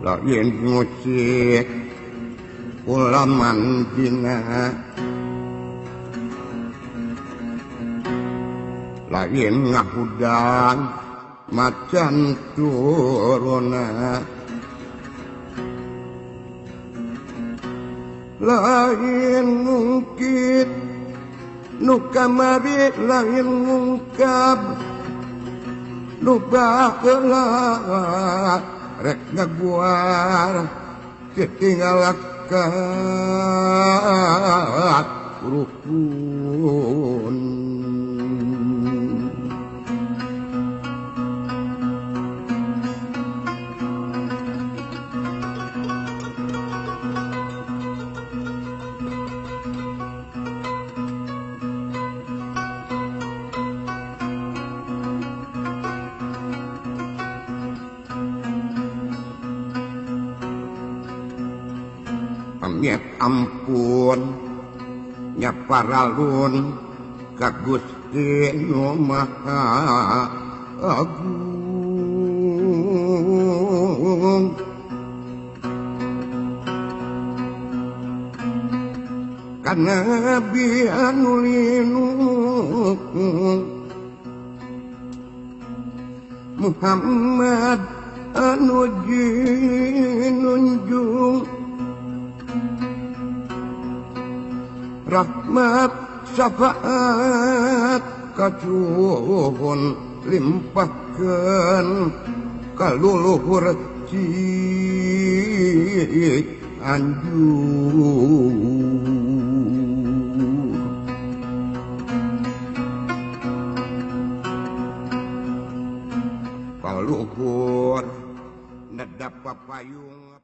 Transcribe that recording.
lain musik ulaman dina lain ngahudang macan turuna lain mungkin nu kamari lain ngungkap nu baheula rek ngaguar ditinggalakan rukun Pamit ampun nyaparalun ka Gusti Nu Maha Agung kana bianu linung Muhammad anu jinunjung rahmat syafaat kacuhun limpahkeun ka luluhur Cianjur ka luhur nedap papayung